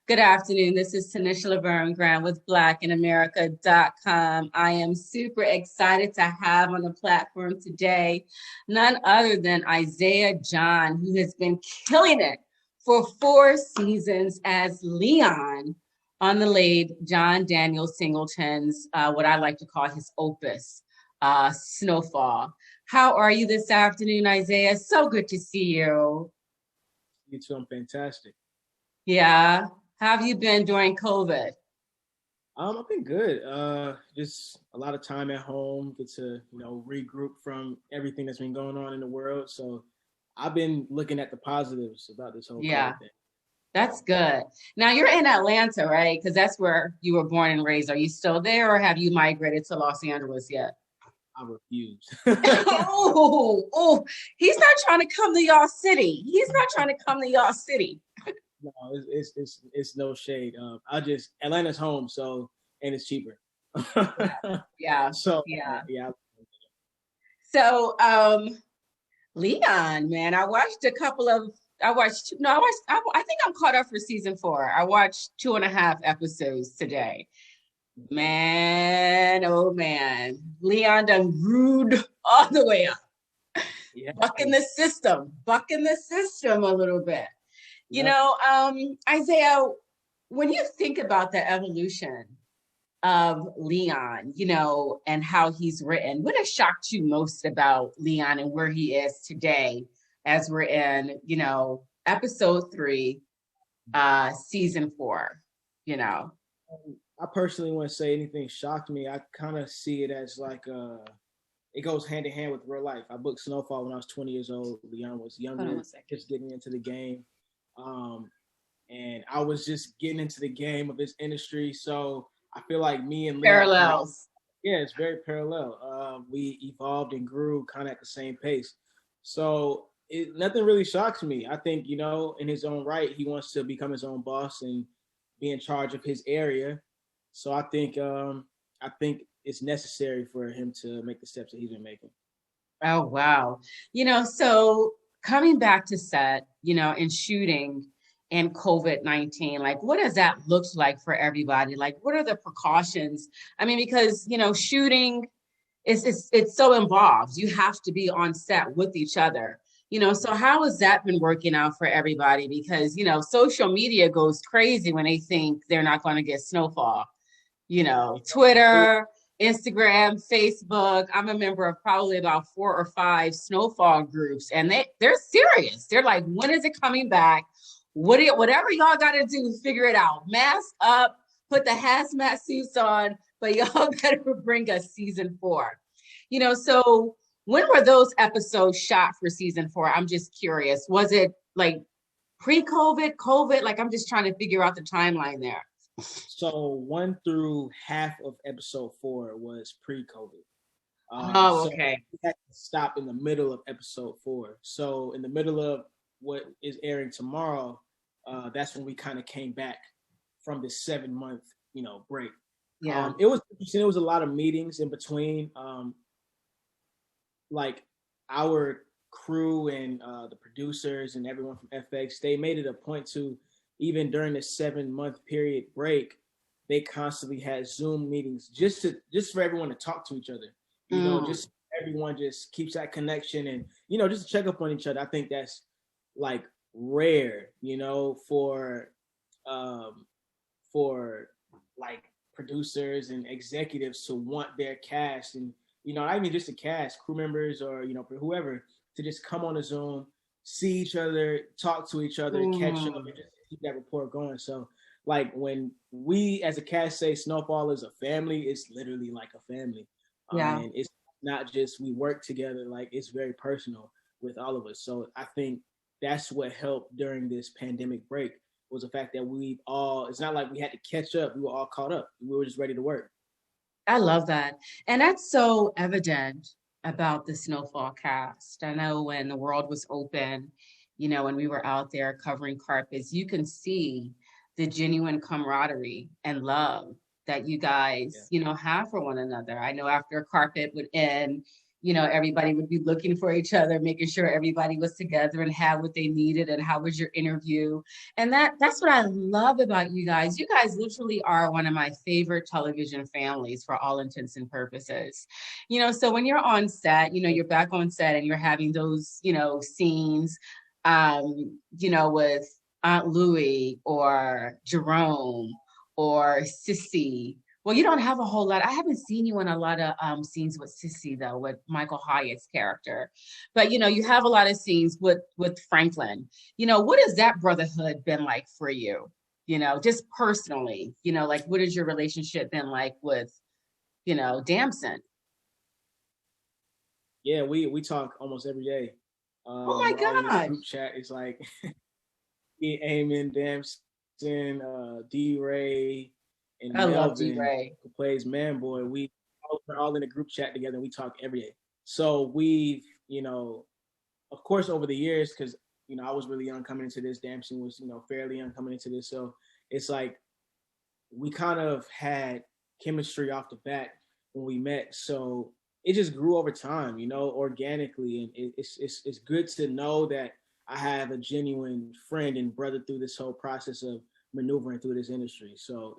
Good afternoon. This is Tanisha Laverne Grant with blackinamerica.com. I am super excited to have on the platform today none other than Isaiah John, who has been killing it for 4 seasons as Leon on the late John Daniel Singleton's, what I like to call his opus, Snowfall. How are you this afternoon, Isaiah? So good to see you. You too. I'm fantastic. Yeah. How have you been during COVID? I've been good. Just a lot of time at home, get to regroup from everything that's been going on in the world. So I've been looking at the positives about this whole Yeah, COVID thing. that's good. Now you're in Atlanta, right? Because that's where you were born and raised. Are you still there or have you migrated to Los Angeles yet? I refuse. Oh, he's not trying to come to y'all city. He's not trying to come to y'all city. No, it's no shade. I just Atlanta's home, so and it's cheaper. Yeah, So yeah. yeah, So, Leon, man, I watched a couple of, I watched, no, I watched, I think I'm caught up for season 4. I watched 2.5 episodes today. Man, oh man, Leon done rude all the way up, yeah, bucking the system a little bit. You yeah. know, Isaiah, when you think about the evolution of Leon, and how he's written, what has shocked you most about Leon and where he is today as we're in, episode 3, season 4, you know? I personally wouldn't say anything shocked me. I kind of see it as like it goes hand in hand with real life. I booked Snowfall when I was 20 years old. Leon was Hold on younger, one second. just getting into the game. Um, and I was just getting into the game of this industry. So I feel like me and Leon Parallels. yeah, it's very parallel. We evolved and grew kind of at the same pace. So nothing really shocks me. I think, in his own right, he wants to become his own boss and be in charge of his area. So I think it's necessary for him to make the steps that he's been making. Oh, wow. So coming back to set, and shooting and COVID-19, like what does that look like for everybody? Like, what are the precautions? I mean, because, shooting it's so involved. You have to be on set with each other. So how has that been working out for everybody? Because, social media goes crazy when they think they're not going to get snowfall. Twitter, Instagram, Facebook. I'm a member of probably about 4 or 5 snowfall groups, and they're serious. They're like, when is it coming back? Whatever y'all got to do, figure it out. Mask up, put the hazmat suits on, but y'all better bring us season 4. So when were those episodes shot for season 4? I'm just curious. Was it like pre-COVID, COVID? Like I'm just trying to figure out the timeline there. So 1 through half of episode 4 was pre-COVID. Oh, So okay. we had to stop in the middle of episode 4. So in the middle of what is airing tomorrow, that's when we kind of came back from this 7 month, break. Yeah. It was interesting. It was a lot of meetings in between. Like our crew and the producers and everyone from FX, they made it a point to, even during the 7 month period break, they constantly had Zoom meetings just for everyone to talk to each other. Mm, Just everyone just keeps that connection and just to check up on each other. I think that's like rare, for like producers and executives to want their cast and I mean just the cast, crew members or whoever to just come on a Zoom, see each other, talk to each other, catch up, mm, and just keep that rapport going. So like when we as a cast say Snowfall is a family, it's literally like a family, yeah. and it's not just we work together. Like it's very personal with all of us. So I think that's what helped during this pandemic break was the fact that we've all. It's not like we had to catch up. We were all caught up. We were just ready to work. I love that. And that's so evident about the Snowfall cast. I know when the world was open, when we were out there covering carpets, you can see the genuine camaraderie and love that you Yeah. guys, have for one another. I know after a carpet would end, everybody would be looking for each other, making sure everybody was together and had what they needed. And how was your interview? And that's what I love about you guys. You guys literally are one of my favorite television families for all intents and purposes. So when you're on set, you're back on set and you're having those, scenes, with Aunt Louie or Jerome or Sissy. Well, you don't have a whole lot. I haven't seen you in a lot of scenes with Sissy though, with Michael Hyatt's character. But you have a lot of scenes with Franklin. What has that brotherhood been like for you? Just personally, like what has your relationship been like with, Damson? Yeah, we talk almost every day. Oh my We're all in this gosh. group chat. It's like me, Eamon, Damson, D Ray, and I love D. Melvin, Ray. who plays Man Boy. We're all in a group chat together. And we talk every day. So of course, over the years, because I was really young coming into this. Damson was fairly young coming into this. So it's like we kind of had chemistry off the bat when we met. So it just grew over time, organically, and it's good to know that I have a genuine friend and brother through this whole process of maneuvering through this industry. So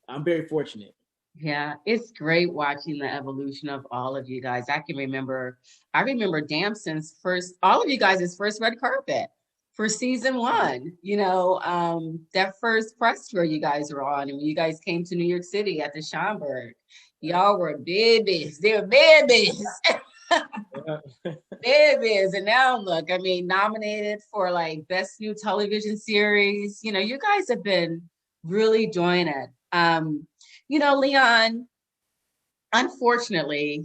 I'm very fortunate. Yeah, it's great watching the evolution of all of you guys. I remember Damson's all of you guys' first red carpet for season one. That first press tour you guys were on, and when you guys came to New York City at the Schomburg, y'all were babies. They were babies. Babies. And now look, nominated for like best new television series. You guys have been really doing it. Leon, unfortunately,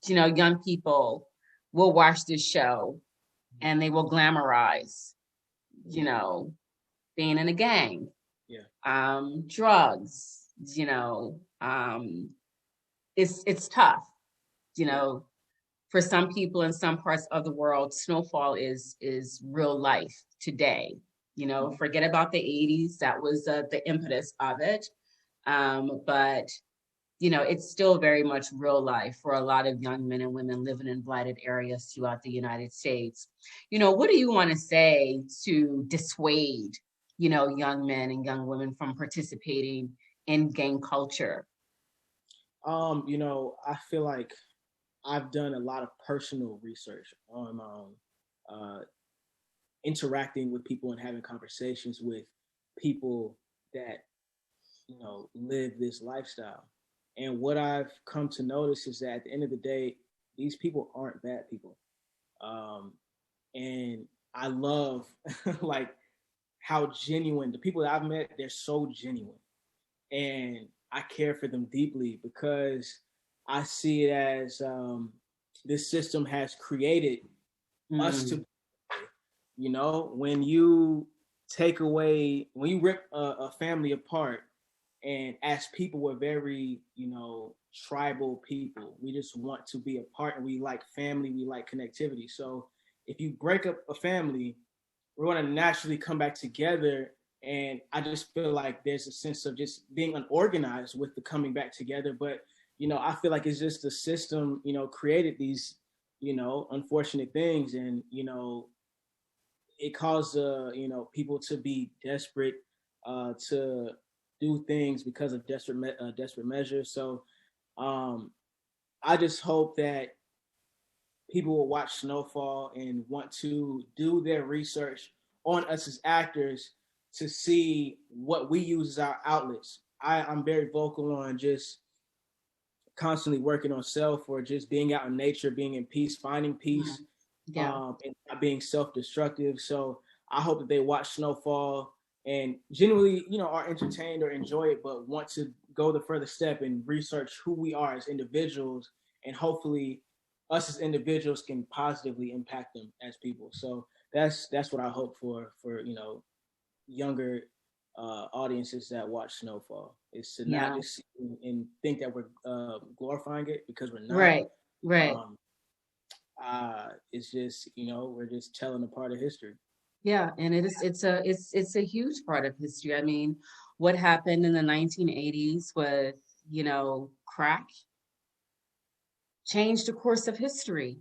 young people will watch this show and they will glamorize, you know, being in a gang, Yeah. drugs, it's tough, for some people in some parts of the world. Snowfall is real life today. Forget about the 80s. That was the impetus of it. But it's still very much real life for a lot of young men and women living in blighted areas throughout the United States. What do you want to say to dissuade, young men and young women from participating in gang culture? I feel like I've done a lot of personal research on my own, interacting with people and having conversations with people that live this lifestyle. And what I've come to notice is that at the end of the day, these people aren't bad people. Um, and I love like how genuine the people that I've met, they're so genuine. And I care for them deeply because I see it as this system has created us to, when you when you rip a family apart, and as people, we're very, tribal people. We just want to be apart and we like family, we like connectivity. So if you break up a family, we're going to naturally come back together. And I just feel like there's a sense of just being unorganized with the coming back together. But, I feel like it's just the system, created these, unfortunate things. And, it caused, people to be desperate, to do things because of desperate measures. So I just hope that people will watch Snowfall and want to do their research on us as actors to see what we use as our outlets. I'm very vocal on just constantly working on self, or just being out in nature, being in peace, finding peace, Yeah. and not being self-destructive. So I hope that they watch Snowfall and genuinely, are entertained or enjoy it, but want to go the further step and research who we are as individuals, and hopefully us as individuals can positively impact them as people. So that's what I hope for younger audiences that watch Snowfall, is to not Yeah. just see and think that we're glorifying it, because we're not. Right. Right. Um, it's just, we're just telling a part of history. Yeah, and it's a huge part of history. What happened in the 1980s with, crack, change the course of history.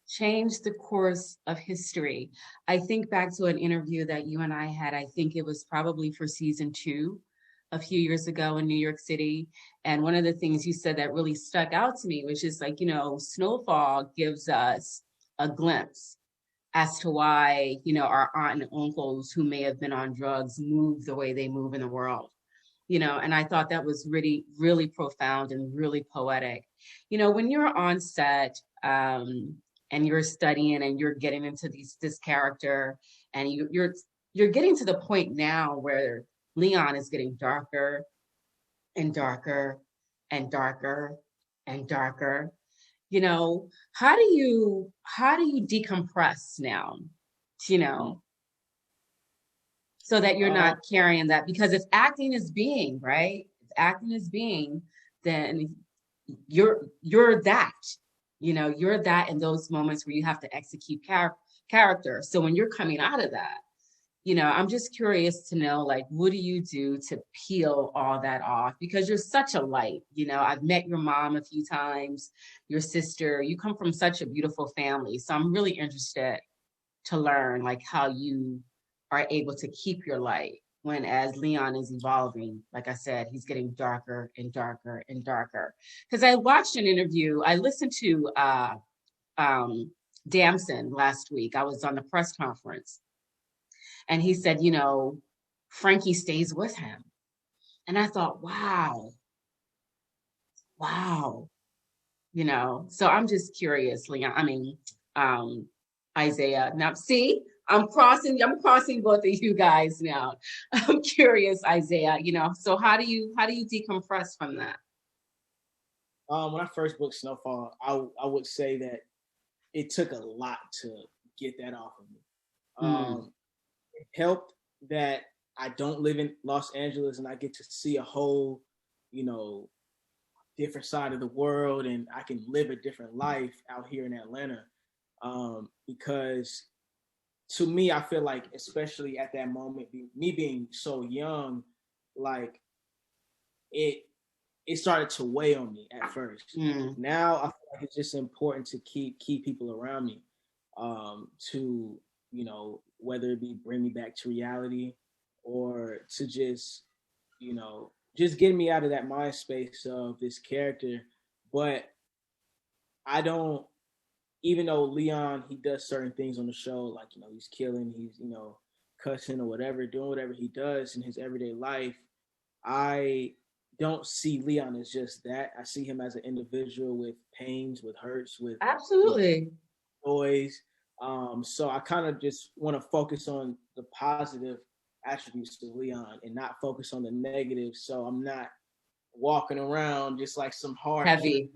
Change the course of history. I think back to an interview that you and I had. I think it was probably for season 2 a few years ago in New York City. And one of the things you said that really stuck out to me was just like, Snowfall gives us a glimpse as to why, our aunt and uncles who may have been on drugs move the way they move in the world. And I thought that was really, really profound and really poetic. When you're on set, and you're studying and you're getting into this character, and you're getting to the point now where Leon is getting darker and darker and darker and darker. How do you decompress now? You know, so that you're Uh, not carrying that, because if acting is being, right? If acting is being, then you're that. You're that in those moments where you have to execute character. So when you're coming out of that, I'm just curious to know, like, what do you do to peel all that off? Because you're such a light. I've met your mom a few times, your sister. You come from such a beautiful family. So I'm really interested to learn, like, how you are able to keep your light when, as Leon is evolving, like I said, he's getting darker and darker and darker. Because I watched an interview, I listened to Damson last week. I was on the press conference, and he said, Frankie stays with him. And I thought, wow, wow. So I'm just curious, Leon. I mean, Isaiah. Now, see, I'm crossing both of you guys now. I'm curious, Isaiah. So how do you decompress from that? when I first booked Snowfall, I would say that it took a lot to get that off of me. Mm, It helped that I don't live in Los Angeles and I get to see a whole, you know, different side of the world, and I can live a different life out here in Atlanta. Because to me, I feel like, especially at that moment, me being so young, like it it started to weigh on me at first. mm. Now I feel like it's just important to keep people around me, to whether it be bring me back to reality, or to just get me out of that mind space of this character. But I don't, even though Leon, he does certain things on the show, like he's killing, he's cussing or whatever, doing whatever he does in his everyday life. I don't see Leon as just that. I see him as an individual with pains, with hurts, with you know, Absolutely. joys. So I kind of just want to focus on the positive attributes of Leon and not focus on the negative. So I'm not walking around just like some hard kid, Heavy.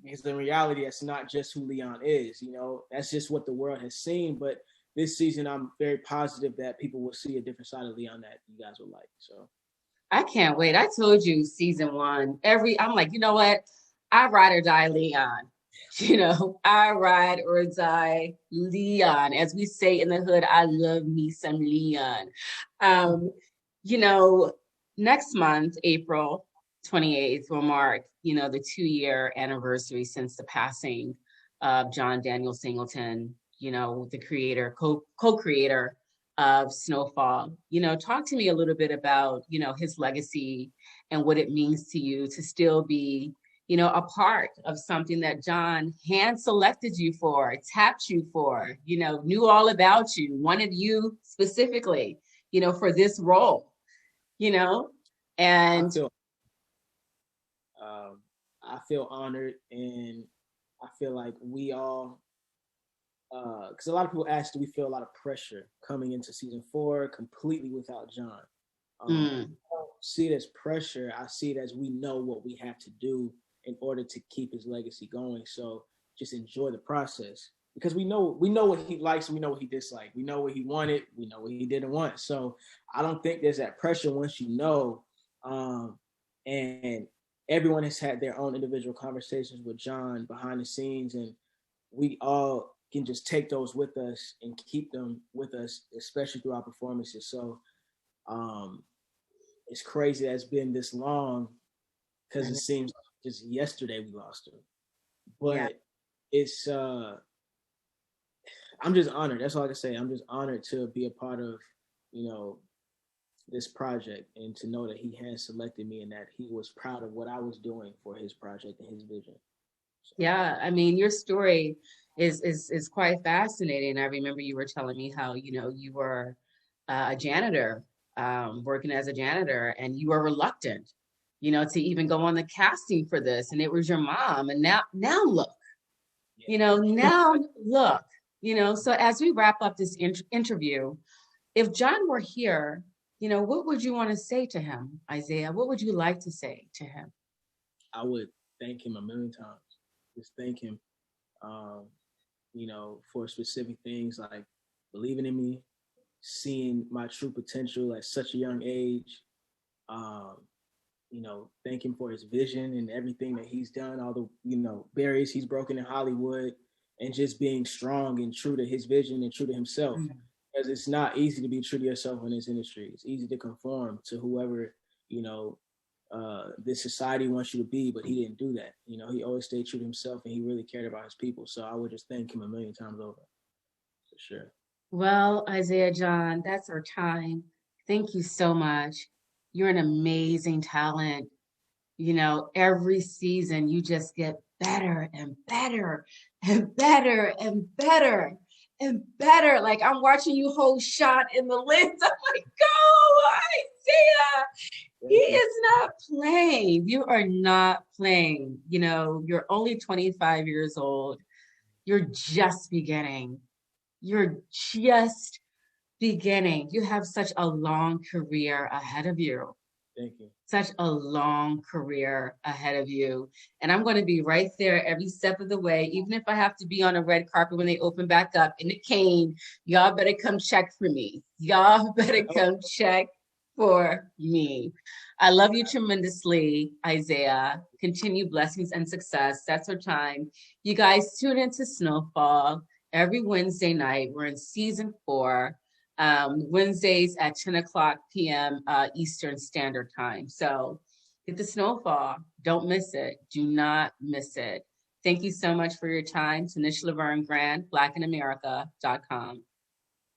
because in reality, that's not just who Leon is. That's just what the world has seen. But this season, I'm very positive that people will see a different side of Leon that you guys will like. So I can't wait. I told you season one. I'm like, you know what? I ride or die Leon. I ride or die Leon. As we say in the hood, I love me some Leon. Um, you know, Next month, April 28th, will mark, the 2-year anniversary since the passing of John Daniel Singleton, the creator, co-creator of Snowfall. Talk to me a little bit about, his legacy and what it means to you to still be, a part of something that John hand selected you for, tapped you for, knew all about you, wanted you specifically, for this role, you know? I And feel um, I feel honored, and I feel like we all, because a lot of people ask, do we feel a lot of pressure coming into season 4 completely without John? mm, I don't see it as pressure. I see it as we know what we have to do in order to keep his legacy going. So just enjoy the process, because we know what he likes, we know what he dislikes, we know what he wanted, we know what he didn't want. So I don't think there's that pressure once you know. And everyone has had their own individual conversations with John behind the scenes, and we all can just take those with us and keep them with us, especially through our performances. So um, it's crazy that it's been this long, because it seems just yesterday we lost her. Yeah. But it's I'm just honored. That's all I can say. I'm just honored to be a part of, you know, this project and to know that he has selected me and that he was proud of what I was doing for his project and his vision. So, Yeah, I mean, your story is quite fascinating. I remember you were telling me how, you were a janitor, working as a janitor, and you were reluctant, to even go on the casting for this, and it was your mom. And now look, yeah. now look, So as we wrap up this interview, if John were here, what would you want to say to him, Isaiah? What would you like to say to him? I would thank him a million times. Just thank him, um, for specific things like believing in me, seeing my true potential at such a young age. Um, thank him for his vision and everything that he's done, all the, barriers he's broken in Hollywood, and just being strong and true to his vision and true to himself. Because it's not easy to be true to yourself in this industry. It's easy to conform to whoever, this society wants you to be, but he didn't do that. He always stayed true to himself and he really cared about his people. So I would just thank him a million times over, for sure. Well, Isaiah John, that's our time. Thank you so much. You're an amazing talent. Every season you just get better and better and better and better and better. Like I'm watching you hold shot in the lens. I'm like, go, Isaiah. He is not playing. You are not playing. You're only 25 years old. You're just beginning. You're just beginning. You have such a long career ahead of you. Thank you. Such a long career ahead of you. And I'm going to be right there every step of the way, even if I have to be on a red carpet when they open back up in the cane. Y'all better come check for me. Y'all better come check for me. I love you tremendously, Isaiah. Continue blessings and success. That's our time. You guys tune into Snowfall every Wednesday night. We're in season 4. Wednesdays at 10 o'clock p.m. Eastern Standard Time. So get the Snowfall. Don't miss it. Do not miss it. Thank you so much for your time. Tanisha Laverne Grant, blackinamerica.com.